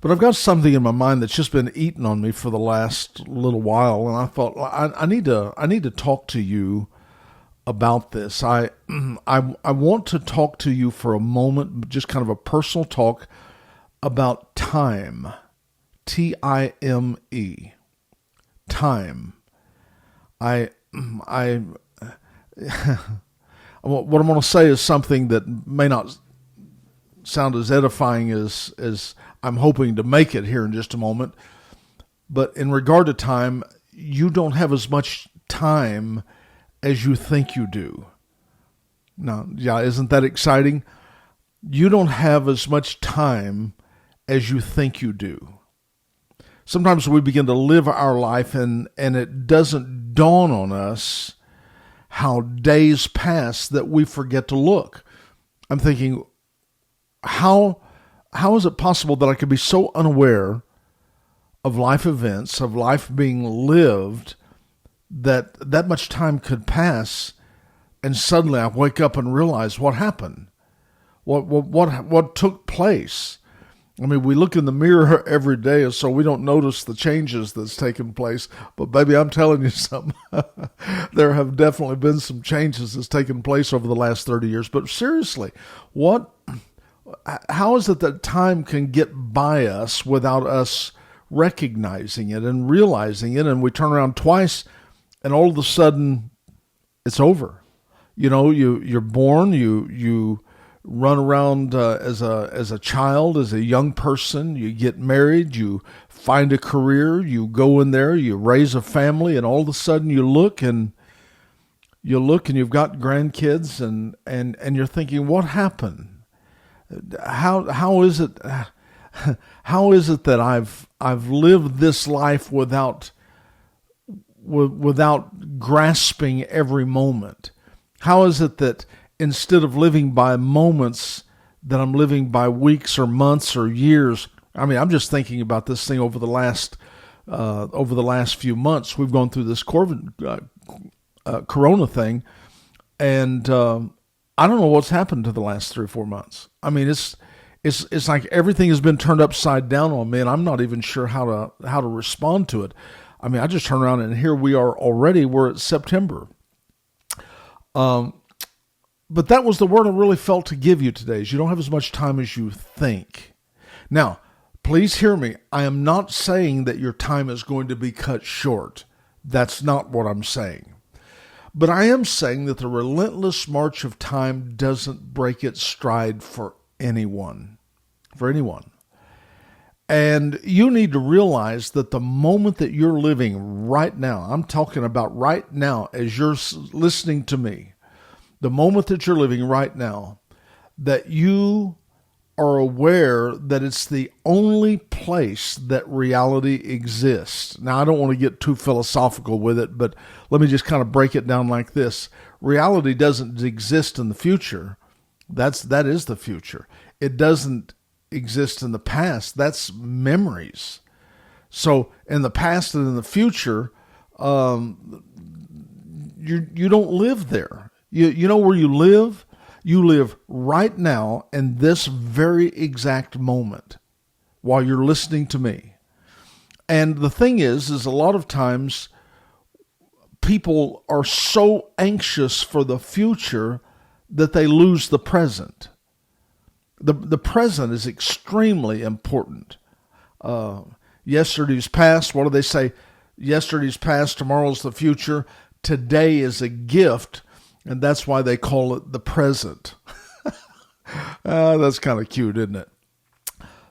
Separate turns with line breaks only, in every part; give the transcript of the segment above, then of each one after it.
But I've got something in my mind that's just been eating on me for the last little while, and I thought I need to talk to you about this. I want to talk to you for a moment, just kind of a personal talk about time. Time. Time. I what I'm going to say is something that may not sound as edifying as I'm hoping to make it here in just a moment. But in regard to time, you don't have as much time as you think you do. Now, yeah, isn't that exciting? You don't have as much time as you think you do. Sometimes we begin to live our life and it doesn't dawn on us how days pass that we forget to look. I'm thinking, how is it possible that I could be so unaware of life events, of life being lived, that much time could pass, and suddenly I wake up and realize what happened, what took place. I mean, we look in the mirror every day, so we don't notice the changes that's taken place. But baby, I'm telling you something. There have definitely been some changes that's taken place over the last 30 years. But seriously, how is it that time can get by us without us recognizing it and realizing it? And we turn around twice, and all of a sudden, it's over. You know, you're born, you run around as a child, as a young person, you get married, you find a career, you go in there, you raise a family, and all of a sudden you look and you've got grandkids and you're thinking, what happened? How is it that I've lived this life without grasping every moment? How is it that instead of living by moments, that I'm living by weeks or months or years? I mean, I'm just thinking about this thing over the last few months. We've gone through this Corona thing, and I don't know what's happened to the last 3 or 4 months. I mean, it's like everything has been turned upside down on me, and I'm not even sure how to respond to it. I mean, I just turn around and here we are already. We're at September. But that was the word I really felt to give you today, is you don't have as much time as you think. Now, please hear me. I am not saying that your time is going to be cut short. That's not what I'm saying. But I am saying that the relentless march of time doesn't break its stride for anyone. For anyone. And you need to realize that the moment that you're living right now, I'm talking about right now as you're listening to me, the moment that you're living right now, that you are aware that it's the only place that reality exists. Now, I don't want to get too philosophical with it, but let me just kind of break it down like this. Reality doesn't exist in the future. That is the future. It doesn't exist in the past. That's memories. So in the past and in the future, you don't live there. You know where you live? You live right now in this very exact moment while you're listening to me. And the thing is a lot of times people are so anxious for the future that they lose the present. The present is extremely important. Yesterday's past, what do they say? Yesterday's past, tomorrow's the future. Today is a gift. And that's why they call it the present. That's kind of cute, isn't it?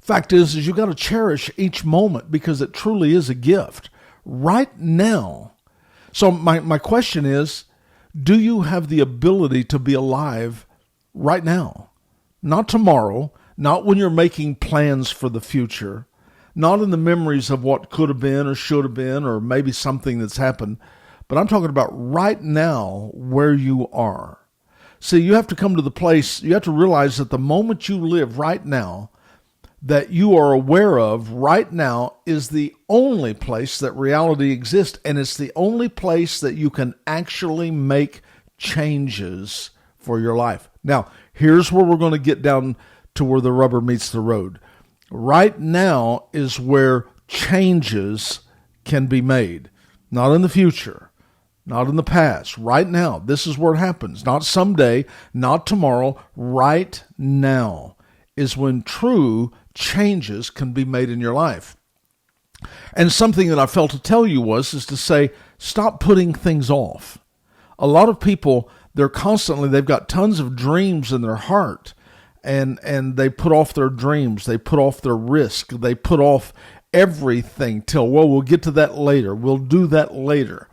Fact is you got to cherish each moment because it truly is a gift right now. So my question is, do you have the ability to be alive right now? Not tomorrow, not when you're making plans for the future, not in the memories of what could have been or should have been or maybe something that's happened. But I'm talking about right now where you are. See, you have to come to the place, you have to realize that the moment you live right now, that you are aware of right now is the only place that reality exists. And it's the only place that you can actually make changes for your life. Now, here's where we're going to get down to where the rubber meets the road. Right now is where changes can be made. Not in the future, not in the past. Right now, this is where it happens. Not someday, not tomorrow. Right now is when true changes can be made in your life. And something that I felt to tell you is to say, stop putting things off. A lot of people, they've got tons of dreams in their heart, and they put off their dreams. They put off their risk. They put off everything till, we'll get to that later. We'll do that later.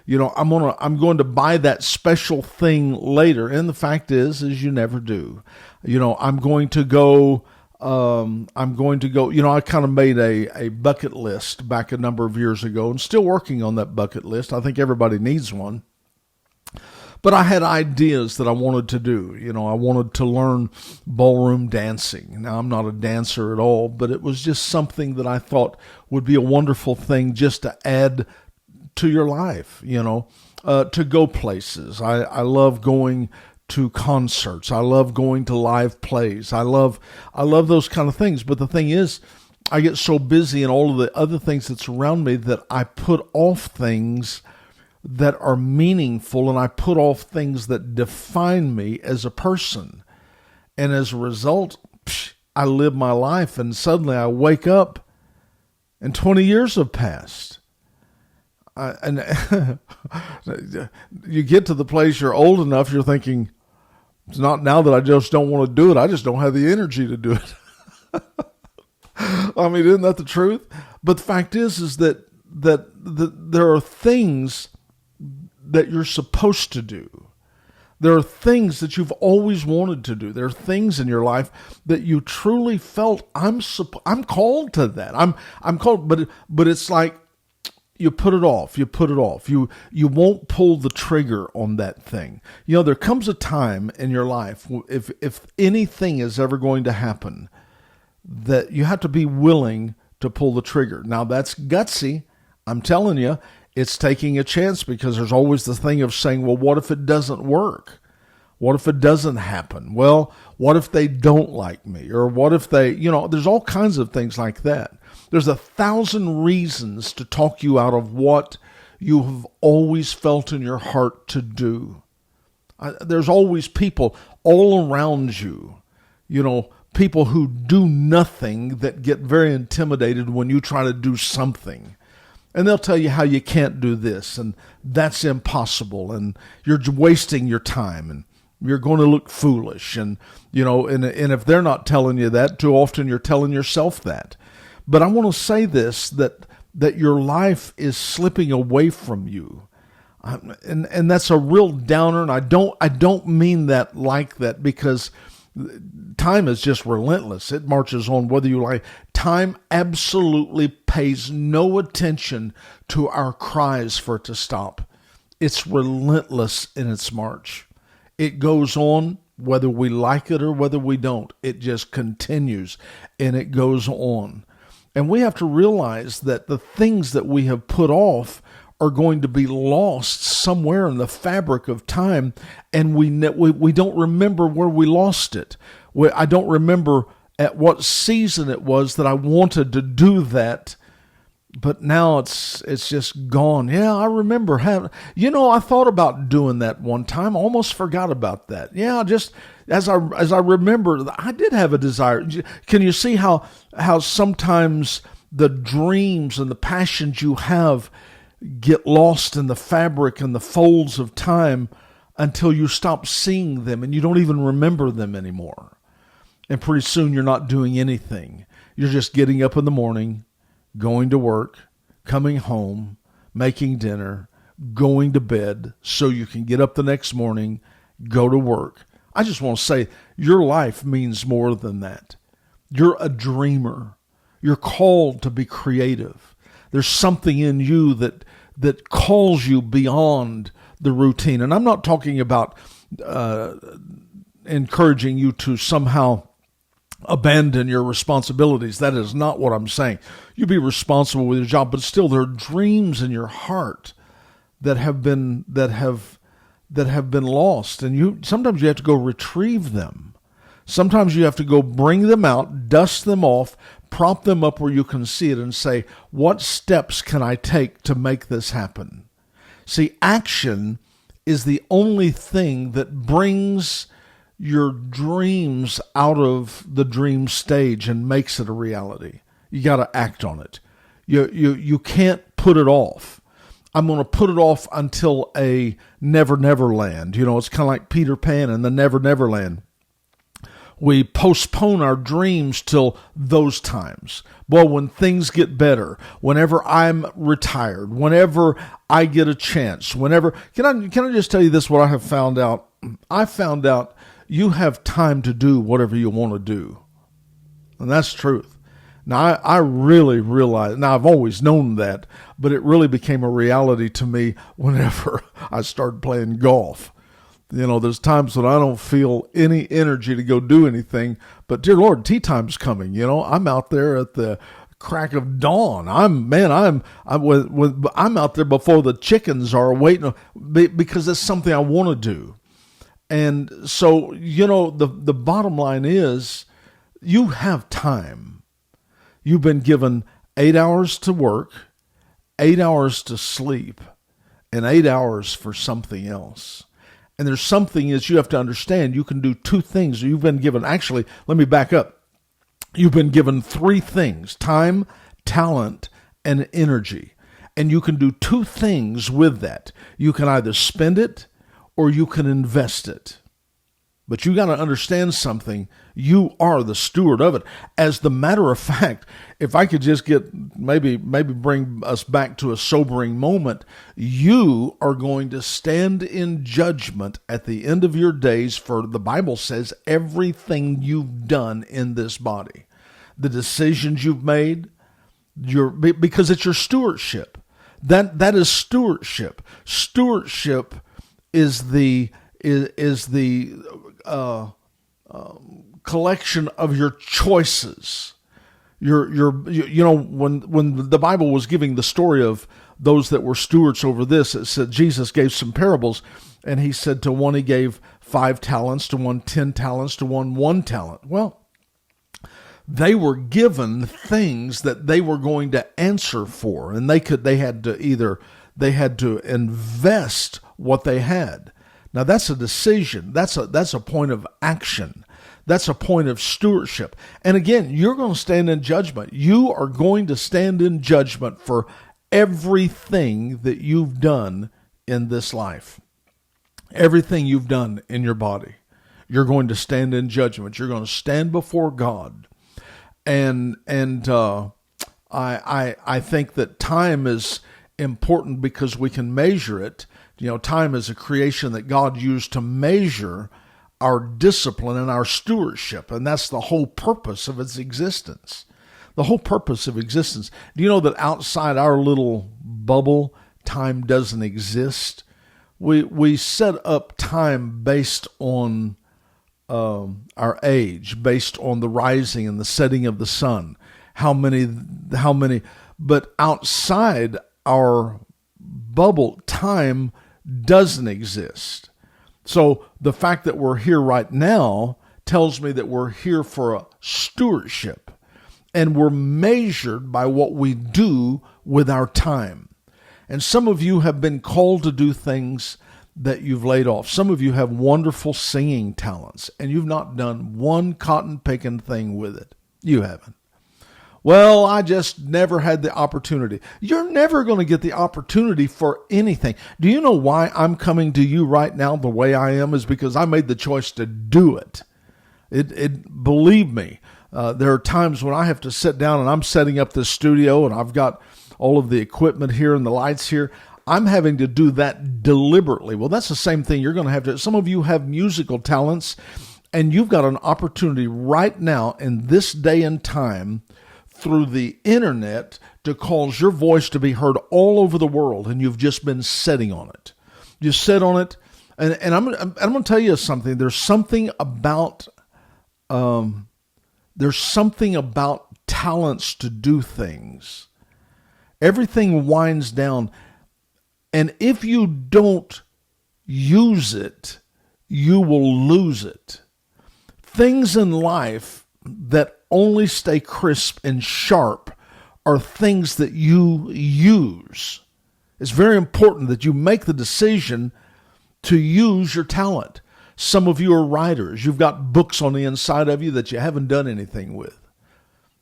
I'm going to buy that special thing later. And the fact is you never do. I'm going to go, I kind of made a bucket list back a number of years ago and still working on that bucket list. I think everybody needs one. But I had ideas that I wanted to do. I wanted to learn ballroom dancing. Now, I'm not a dancer at all, but it was just something that I thought would be a wonderful thing just to add to your life, to go places. I love going to concerts. I love going to live plays. I love those kind of things. But the thing is, I get so busy in all of the other things that's around me that I put off things that are meaningful, and I put off things that define me as a person. And as a result, I live my life, and suddenly I wake up and 20 years have passed. And you get to the place you're old enough, you're thinking, it's not now that I just don't want to do it. I just don't have the energy to do it. I mean, isn't that the truth? But the fact is that there are things that you're supposed to do. There are things that you've always wanted to do. There are things in your life that you truly felt, I'm called to that. I'm called, but it's like you put it off. You put it off. You won't pull the trigger on that thing. There comes a time in your life, if anything is ever going to happen, that you have to be willing to pull the trigger. Now, that's gutsy. I'm telling you, it's taking a chance, because there's always the thing of saying, well, what if it doesn't work? What if it doesn't happen? Well, what if they don't like me? Or what if they, there's all kinds of things like that. There's 1,000 reasons to talk you out of what you have always felt in your heart to do. There's always people all around you, people who do nothing that get very intimidated when you try to do something. And they'll tell you how you can't do this, and that's impossible, and you're wasting your time, and you're going to look foolish. And, and if they're not telling you that, too often you're telling yourself that. But I want to say this, that your life is slipping away from you. And that's a real downer, and I don't mean that like that, because time is just relentless. It marches on whether you like. Time absolutely pays no attention to our cries for it to stop. It's relentless in its march. It goes on whether we like it or whether we don't. It just continues, and it goes on. And we have to realize that the things that we have put off are going to be lost somewhere in the fabric of time, and we don't remember where we lost it. I don't remember at what season it was that I wanted to do that, but now it's just gone. Yeah, I remember I thought about doing that one time. I almost forgot about that. Yeah, just as I remember, I did have a desire. Can you see how sometimes the dreams and the passions you have get lost in the fabric and the folds of time until you stop seeing them and you don't even remember them anymore. And pretty soon you're not doing anything. You're just getting up in the morning, going to work, coming home, making dinner, going to bed so you can get up the next morning, go to work. I just want to say your life means more than that. You're a dreamer. You're called to be creative. There's something in you that calls you beyond the routine. And I'm not talking about encouraging you to somehow abandon your responsibilities. That is not what I'm saying. You be responsible with your job, but still there are dreams in your heart that have been lost, and sometimes you have to go retrieve them. Sometimes you have to go bring them out, dust them off, Prop them up where you can see it and say, what steps can I take to make this happen? See, action is the only thing that brings your dreams out of the dream stage and makes it a reality. You got to act on it. You can't put it off. I'm going to put it off until a never, never land. It's kind of like Peter Pan and the Never, Never Land. We postpone our dreams till those times. Well, when things get better, whenever I'm retired, whenever I get a chance, whenever... Can I just tell you this, what I have found out? I found out you have time to do whatever you want to do. And that's truth. Now, I really realized, now I've always known that, but it really became a reality to me whenever I started playing golf. There's times when I don't feel any energy to go do anything, but dear Lord, tea time's coming. I'm out there at the crack of dawn. I'm out there before the chickens are waiting because it's something I want to do. And so, the bottom line is you have time. You've been given 8 hours to work, 8 hours to sleep, and 8 hours for something else. And there's something is you have to understand. You can do two things. You've been given, actually, let me back up. You've been given three things: time, talent, and energy. And you can do two things with that. You can either spend it or you can invest it. But you got to understand something. You are the steward of it. As the matter of fact, if I could just get maybe bring us back to a sobering moment, you are going to stand in judgment at the end of your days for, the Bible says, everything you've done in this body. The decisions you've made, because it's your stewardship. That is stewardship. Stewardship is the collection of your choices. When the Bible was giving the story of those that were stewards over this, it said Jesus gave some parables, and he said to one he gave 5 talents, to one 10 talents, to one 1 talent. Well, they were given things that they were going to answer for, and they had to invest what they had. Now that's a decision. That's a point of action. That's a point of stewardship. And again, you're going to stand in judgment. You are going to stand in judgment for everything that you've done in this life. Everything you've done in your body. You're going to stand in judgment. You're going to stand before God. And I think that time is important because we can measure it. Time is a creation that God used to measure our discipline and our stewardship, and that's the whole purpose of its existence. The whole purpose of existence. Do you know that outside our little bubble, time doesn't exist? We set up time based on our age, based on the rising and the setting of the sun. How many, but outside our bubble, time doesn't exist. So the fact that we're here right now tells me that we're here for a stewardship, and we're measured by what we do with our time. And some of you have been called to do things that you've laid off. Some of you have wonderful singing talents, and you've not done one cotton-picking thing with it. You haven't. Well, I just never had the opportunity. You're never going to get the opportunity for anything. Do you know why I'm coming to you right now the way I am? Is because I made the choice to do it. Believe me, there are times when I have to sit down and I'm setting up this studio and I've got all of the equipment here and the lights here. I'm having to do that deliberately. Well, that's the same thing you're going to have to. Some of you have musical talents, and you've got an opportunity right now in this day and time through the internet to cause your voice to be heard all over the world, and you've just been sitting on it. You sit on it, and I'm going to tell you something. There's something about talents to do things. Everything winds down, and if you don't use it, you will lose it. Things in life that only stay crisp and sharp are things that you use. It's very important that you make the decision to use your talent. Some of you are writers. You've got books on the inside of you that you haven't done anything with.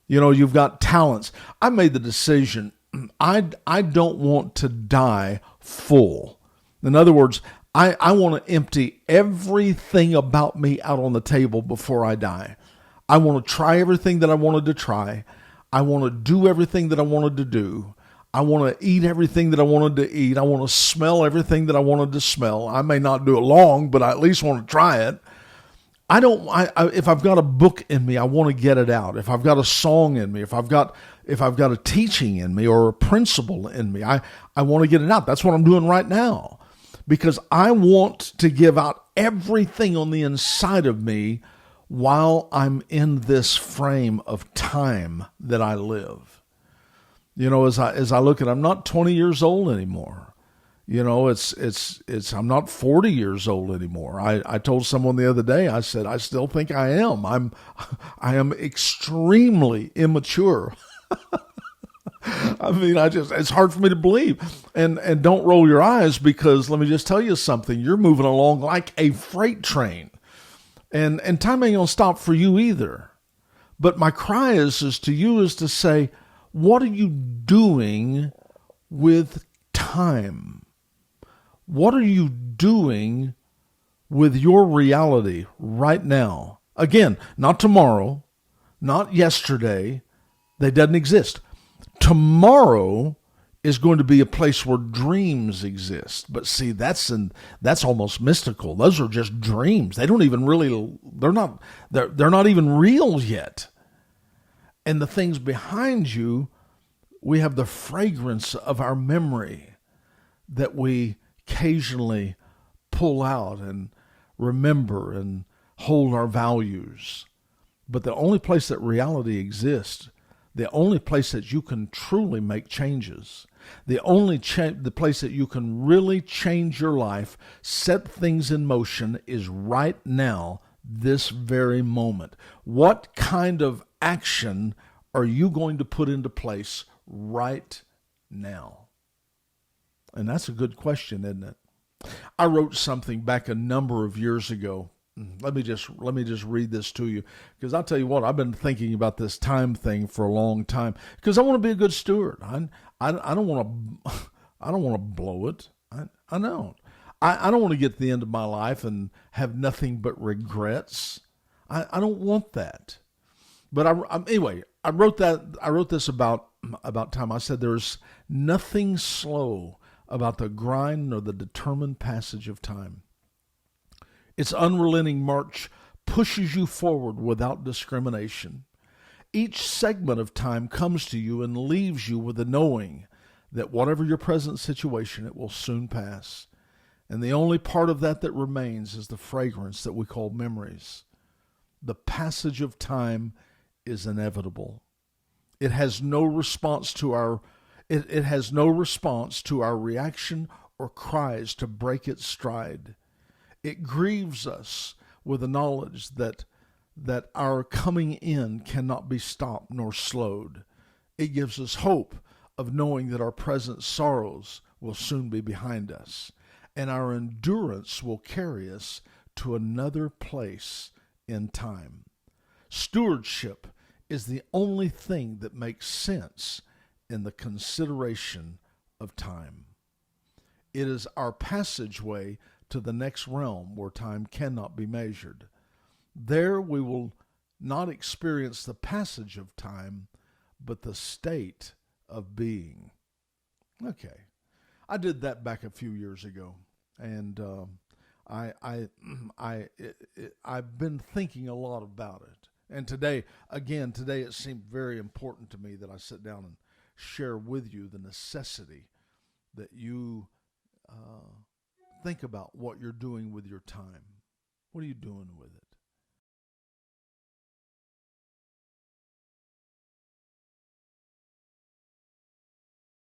You know, you've got talents. I made the decision, I don't want to die full. In other words, I want to empty everything about me out on the table before I die. I want to try everything that I wanted to try. I want to do everything that I wanted to do. I want to eat everything that I wanted to eat. I want to smell everything that I wanted to smell. I may not do it long, but I at least want to try it. If I've got a book in me, I want to get it out. If I've got a song in me, if I've got a teaching in me or a principle in me, I want to get it out. That's what I'm doing right now, because I want to give out everything on the inside of me while I'm in this frame of time that I live. You know, as I look at, I'm not 20 years old anymore. You know, I'm not 40 years old anymore. I told someone the other day, I said, I still think I am. I am extremely immature. I mean, it's hard for me to believe. And don't roll your eyes, because let me just tell you something. You're moving along like a freight train. And time ain't gonna stop for you either. But my cry is to you is to say, what are you doing with time? What are you doing with your reality right now? Again, not tomorrow, not yesterday. They doesn't exist. Tomorrow is going to be a place where dreams exist. But see, that's almost mystical. Those are just dreams. They don't even really, they're not even real yet. And the things behind you, we have the fragrance of our memory that we occasionally pull out and remember and hold our values. But the only place that reality exists, the only place that you can truly make changes, the place that you can really change your life, set things in motion, is right now, this very moment. What kind of action are you going to put into place right now? And that's a good question, isn't it? I wrote something back a number of years ago. Let me just read this to you, because I'll tell you what, I've been thinking about this time thing for a long time, because I want to be a good steward. I don't want to blow it. I don't. I don't want to get to the end of my life and have nothing but regrets. I don't want that. But anyway, I wrote this about time. I said there's nothing slow about the grind nor the determined passage of time. Its unrelenting march pushes you forward without discrimination. Each segment of time comes to you and leaves you with the knowing that whatever your present situation, it will soon pass. And the only part of that remains is the fragrance that we call memories. The passage of time is inevitable. It has no response to our reaction or cries to break its stride. It grieves us with the knowledge that our coming in cannot be stopped nor slowed. It gives us hope of knowing that our present sorrows will soon be behind us, and our endurance will carry us to another place in time. Stewardship is the only thing that makes sense in the consideration of time. It is our passageway to the next realm where time cannot be measured. There we will not experience the passage of time, but the state of being. Okay, I did that back a few years ago, and I've been thinking a lot about it. And today it seemed very important to me that I sit down and share with you the necessity that you think about what you're doing with your time. What are you doing with it?